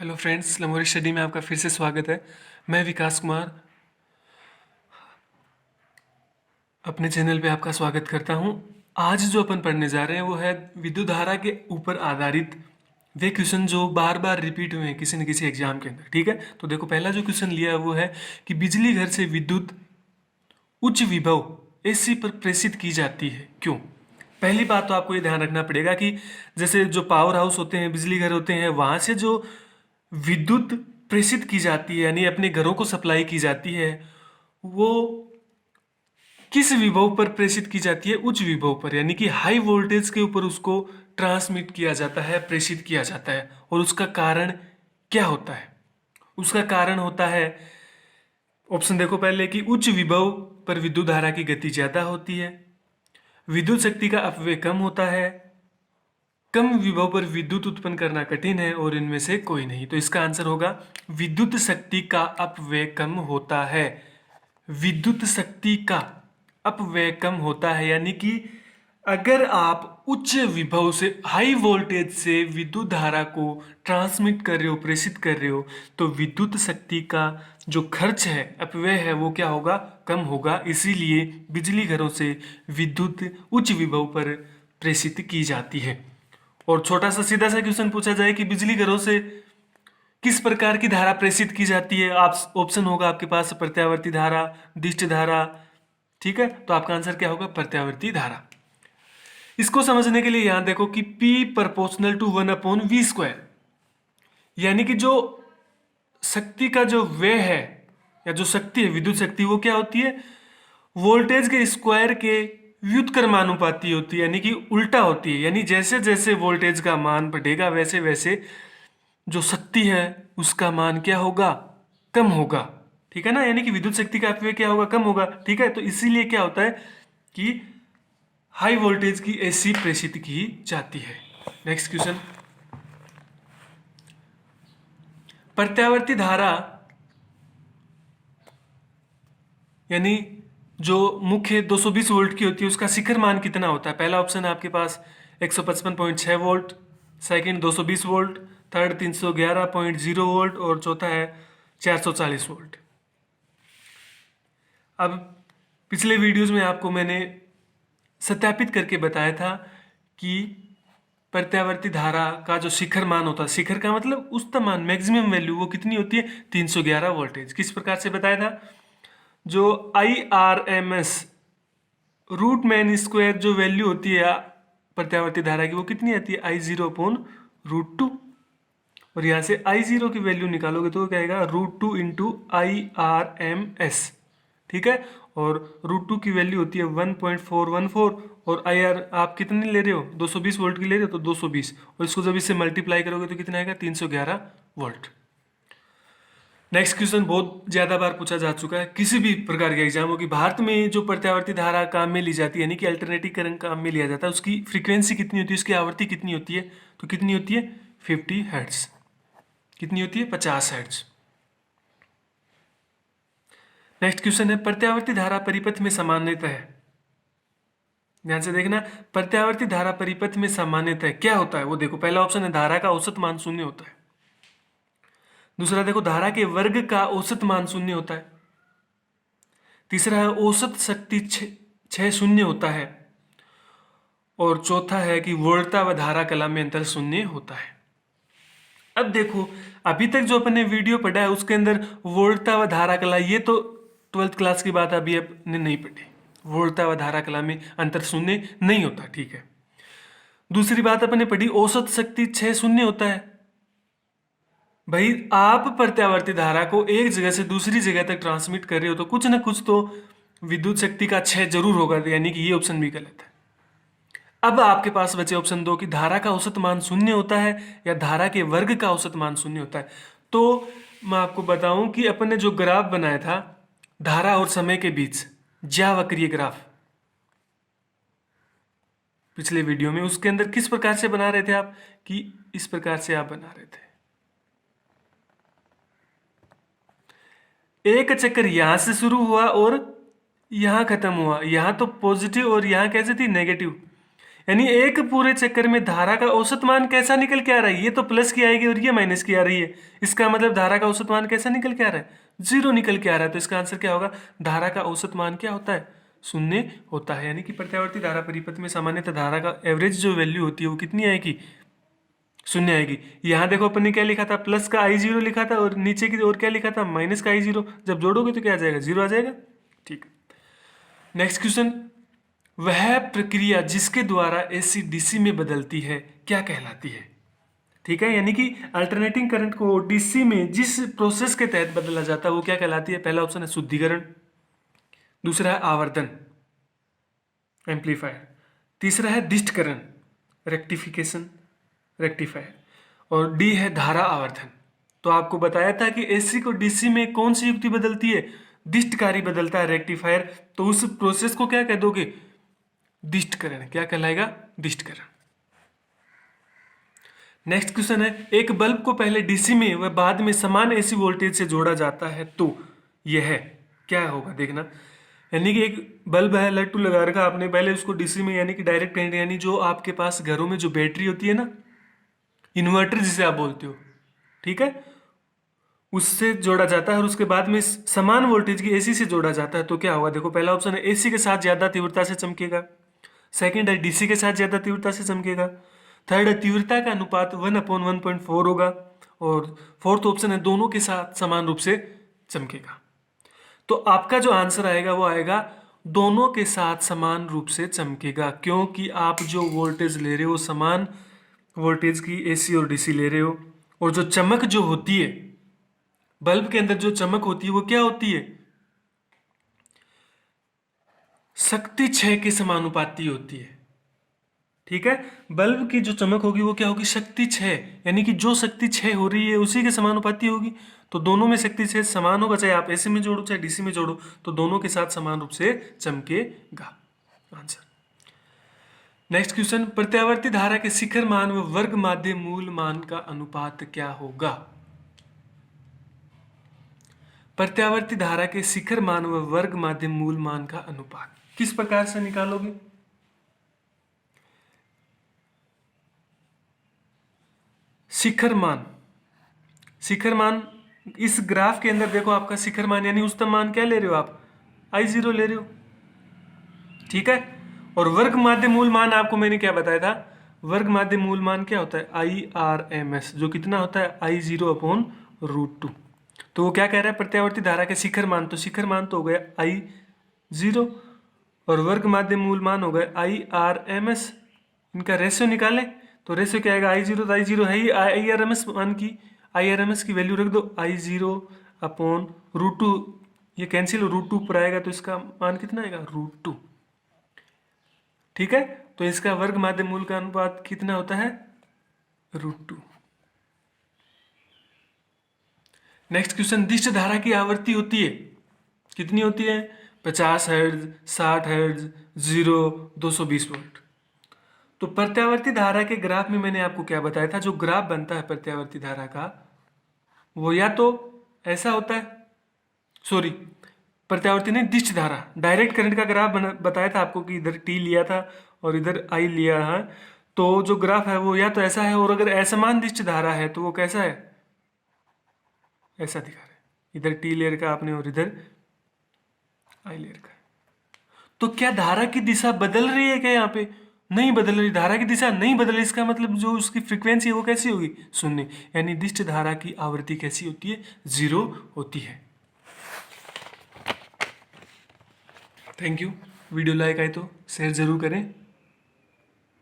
Hello friends, लमोरी study में आपका फिर से स्वागत है। मैं विकास कुमार अपने चैनल पे आपका स्वागत करता हूँ। आज जो अपन पढ़ने जा रहे हैं वो है विद्युत धारा के ऊपर आधारित वे क्वेश्चन जो बार बार रिपीट हुए हैं किसी न किसी एग्जाम के अंदर। ठीक है, तो देखो पहला जो क्वेश्चन लिया है वो है कि बिजली घर से विद्युत उच्च विभव एसी पर प्रेषित की जाती है, क्यों। पहली बात तो आपको ये ध्यान रखना पड़ेगा कि जैसे जो पावर हाउस होते हैं, बिजली घर होते हैं, वहां से जो विद्युत प्रेषित की जाती है यानी अपने घरों को सप्लाई की जाती है, वो किस विभव पर प्रेषित की जाती है? उच्च विभव पर, यानी कि हाई वोल्टेज के ऊपर उसको ट्रांसमिट किया जाता है, प्रेषित किया जाता है। और उसका कारण क्या होता है? उसका कारण होता है, ऑप्शन देखो पहले, कि उच्च विभव पर विद्युत धारा की गति ज्यादा होती है, विद्युत शक्ति का अपव्यय कम होता है, कम विभव पर विद्युत उत्पन्न करना कठिन है, और इनमें से कोई नहीं। तो इसका आंसर होगा विद्युत शक्ति का अपव्यय कम होता है। विद्युत शक्ति का अपव्यय कम होता है, यानी कि अगर आप उच्च विभव से, हाई वोल्टेज से विद्युत धारा को ट्रांसमिट कर रहे हो, प्रेषित कर रहे हो, तो विद्युत शक्ति का जो खर्च है, अपव्यय है, वो क्या होगा? कम होगा। इसीलिए बिजली घरों से विद्युत उच्च विभव पर प्रेषित की जाती है। और छोटा सा सीधा सा क्वेश्चन पूछा जाए कि बिजली घरों से किस प्रकार की धारा प्रेषित की जाती है, आप ऑप्शन होगा आपके पास प्रत्यावर्ती धारा, दिष्ट धारा। ठीक है, तो आपका आंसर क्या होगा? प्रत्यावर्ती धारा। इसको समझने के लिए यहां देखो कि P प्रोपोर्शनल टू 1/v², यानी कि जो शक्ति का जो व्यय है या जो शक्ति है, विद्युत शक्ति, वो क्या होती है? वोल्टेज के स्क्वायर के व्युत्क्रमानुपाती होती है, यानी कि उल्टा होती है। यानी जैसे जैसे वोल्टेज का मान बढ़ेगा वैसे वैसे जो शक्ति है उसका मान क्या होगा? कम होगा। ठीक है ना, यानी कि विद्युत शक्ति का अपव्यय क्या होगा? कम होगा। ठीक है, तो इसीलिए क्या होता है कि हाई वोल्टेज की एसी प्रेषित की जाती है। नेक्स्ट क्वेश्चन, प्रत्यावर्ती धारा यानी जो मुख्य 220 वोल्ट की होती है उसका शिखर मान कितना होता है? पहला ऑप्शन है आपके पास 155.6 volt, second 220 volt, third 311.0 volt, और चौथा है 440 वोल्ट। अब पिछले वीडियोस में आपको मैंने सत्यापित करके बताया था कि प्रत्यावर्ती धारा का जो शिखर मान होता है, शिखर का मतलब उच्चतम मान, मैक्सिमम वैल्यू, वो कितनी होती है? 311 वोल्टेज। किस प्रकार से बताया था? जो IRMS रूट मैन स्क्वायर जो वैल्यू होती है प्रत्यावर्ती धारा की, वो कितनी आती है? I0/√2। और यहाँ से I0 की वैल्यू निकालोगे तो क्या आएगा? √2 इंटू IRMS। ठीक है, और √2 की वैल्यू होती है 1.414, और IR आप कितनी ले रहे हो? 220 वोल्ट की ले रहे हो, तो 220, और इसको जब इससे मल्टीप्लाई करोगे तो कितना आएगा? 311 वोल्ट। नेक्स्ट क्वेश्चन बहुत ज्यादा बार पूछा जा चुका है किसी भी प्रकार के एग्जाम हो कि भारत में जो प्रत्यावर्ती धारा काम में ली जाती है, यानी कि अल्टरनेटिव करंट काम में लिया जाता है, उसकी फ्रीक्वेंसी कितनी होती है, उसकी आवृत्ति कितनी होती है? तो कितनी होती है? 50 हर्ट्ज। कितनी होती है? 50 हर्ट्ज। नेक्स्ट क्वेश्चन है, प्रत्यावर्ती धारा परिपथ में सामान्यतः है। ध्यान से देखना, प्रत्यावर्ती धारा परिपथ में सामान्यतः क्या होता है वो देखो। पहला ऑप्शन है धारा का औसत मान शून्य होता है। दूसरा देखो, धारा के वर्ग का औसत मान शून्य होता है। तीसरा है औसत शक्ति 6 शून्य होता है। और चौथा है कि वोल्टता व धारा कला में अंतर शून्य होता है। अब देखो, अभी तक जो अपन ने वीडियो पढ़ा है उसके अंदर वोल्टता व धारा कला, ये तो 12th क्लास की बात अभी अपने नहीं पढ़ी। वोल्टता व धारा कला में अंतर शून्य नहीं होता। ठीक है, दूसरी बात अपन ने पढ़ी, औसत शक्ति 6 शून्य होता है। भाई आप प्रत्यावर्ती धारा को एक जगह से दूसरी जगह तक ट्रांसमिट कर रहे हो तो कुछ ना कुछ तो विद्युत शक्ति का 6 जरूर होगा, यानी कि ये ऑप्शन भी गलत है। अब आपके पास बचे ऑप्शन 2 कि धारा का औसत मान शून्य होता है या धारा के वर्ग का औसत मान शून्य होता है। तो मैं आपको बताऊं कि अपन ने जो ग्राफ बनाया था धारा और समय के बीच, ज्यावक्रीय ग्राफ, पिछले वीडियो में, उसके अंदर किस प्रकार से बना रहे थे आप? कि इस प्रकार से आप बना रहे थे। एक चक्कर यहां से शुरू हुआ और यहां खत्म हुआ, यहां तो पॉजिटिव और यहां कैसे थी? नेगेटिव। यानी एक पूरे चक्कर में धारा का औसत मान कैसा निकल के आ रहा है, ये तो प्लस की आएगी और ये माइनस की आ रही है, इसका मतलब धारा का औसत मान कैसा निकल के आ रहा है, 0 निकल के आ रहा है। तो इसका आंसर क्या होगा, धारा का औसत मान क्या होता है, 0 होता है। यानी कि प्रत्यावर्ती धारा परिपथ में सामान्यतः धारा का एवरेज जो वैल्यू होती है वो कितनी आएगी, 0 आएगी। यहाँ देखो अपन ने क्या लिखा था, प्लस का I0 लिखा था और नीचे की ओर क्या लिखा था, माइनस का I0। जब जोड़ोगे तो क्या आ जाएगा, 0 आ जाएगा। ठीक। नेक्स्ट क्वेश्चन, वह प्रक्रिया जिसके द्वारा एसी डीसी में बदलती है क्या कहलाती है। ठीक है, यानी कि अल्टरनेटिंग करंट को डीसी में जिस प्रोसेस के तहत बदला जाता है वो क्या कहलाती है। पहला ऑप्शन है शुद्धिकरण, दूसरा है आवर्धन एम्पलीफायर, तीसरा है दिष्टकरण रेक्टिफिकेशन रेक्टिफायर, और डी है धारा आवर्धन। तो आपको बताया था कि एसी को डीसी में कौन सी युक्ति बदलती है, दिष्टकारी बदलता है रेक्टिफायर। तो उस प्रोसेस को क्या कह दोगे, दिष्टकरण। क्या कहलाएगा, दिष्टकरण। नेक्स्ट क्वेश्चन है, एक बल्ब को पहले डीसी में व बाद में समान एसी वोल्टेज से जोड़ा जाता है तो यह क्या होगा, देखना। यानी कि एक बल्ब है, लट्टू लगा रखा आपने, पहले उसको डीसी में यानी कि डायरेक्ट करंट, यानी जो आपके पास घरों में जो बैटरी होती है ना, इन्वर्टर जिसे आप बोलते हो, ठीक है, उससे जोड़ा जाता है और उसके बाद में समान वोल्टेज की एसी से जोड़ा जाता है तो क्या होगा। देखो पहला ऑप्शन है एसी के साथ ज्यादा तीव्रता से चमकेगा, सेकंड है डीसी के साथ ज्यादा तीव्रता से चमकेगा, थर्ड है तीव्रता का अनुपात 1/1.4 होगा, और फोर्थ ऑप्शन है दोनों के साथ समान रूप से चमकेगा। तो आपका जो आंसर आएगा वो आएगा दोनों के साथ समान रूप से चमकेगा, क्योंकि आप जो वोल्टेज ले रहे हो समान वोल्टेज की एसी और डीसी ले रहे हो, और जो चमक जो होती है बल्ब के अंदर, जो चमक होती है वो क्या होती है, शक्ति 6 के समानुपाती होती है। ठीक है, बल्ब की जो चमक होगी वो क्या होगी, शक्ति 6, यानी कि जो शक्ति 6 हो रही है उसी के समानुपाती होगी। तो दोनों में शक्ति 6 समान होगा, चाहे आप एसी में जोड़ो चाहे डीसी में जोड़ो, तो दोनों के साथ समान रूप से चमकेगा। आंसर। नेक्स्ट क्वेश्चन, प्रत्यावर्ती धारा के शिखर मान व वर्ग माध्य मूल मान का अनुपात क्या होगा। प्रत्यावर्ती धारा के शिखर मान व वर्ग माध्य मूल मान का अनुपात किस प्रकार से निकालोगे। शिखर मान, शिखर मान इस ग्राफ के अंदर देखो, आपका शिखर मान यानी उच्चतम मान क्या ले रहे हो आप, I0 ले रहे हो। ठीक है, और वर्ग माध्य मूल मान आपको मैंने क्या बताया था, वर्ग माध्य मूल मान क्या होता है, IRMS, जो कितना होता है I0/√2। तो वो क्या कह रहा है, प्रत्यावर्ती धारा के शिखर मान, तो शिखर मान तो हो गया I0 और वर्ग माध्य मूल मान हो गए IRMS। इनका रेशियो निकालें तो रेशियो क्या आएगा, I0 तो I0 है ही, IRMS मान की IRMS की वैल्यू रख दो, I0/√2, ये कैंसिल √2 पर आएगा तो इसका मान कितना आएगा, √2। ठीक है, तो इसका वर्ग माध्य मूल का अनुपात कितना होता है, √2। नेक्स्ट क्वेश्चन, दिष्ट धारा की आवृत्ति होती है, कितनी होती है, 50 हर्ट्ज, 60 हर्ट्ज, 0, 220 वोल्ट। तो प्रत्यावर्ती धारा के ग्राफ में मैंने आपको क्या बताया था, जो ग्राफ बनता है प्रत्यावर्ती धारा का वो या तो ऐसा होता है, सॉरी प्रत्यावर्ती नहीं, दिष्ट धारा, डायरेक्ट करंट का ग्राफ बताया था आपको कि इधर T लिया था और इधर I लिया है। तो जो ग्राफ है वो या तो ऐसा है, और अगर असमान दिष्ट धारा है तो वो कैसा है, ऐसा दिखा रहा है, इधर T लेयर का आपने और इधर I लेयर का। तो क्या धारा की दिशा बदल रही है क्या, यहाँ पे नहीं बदल रही, धारा की दिशा नहीं बदल रही, इसका मतलब जो उसकी फ्रीक्वेंसी है वो कैसी होगी, 0, यानी दिष्ट धारा की आवृत्ति कैसी होती है, 0 होती है। थैंक यू, वीडियो लाइक आए तो शेयर जरूर करें।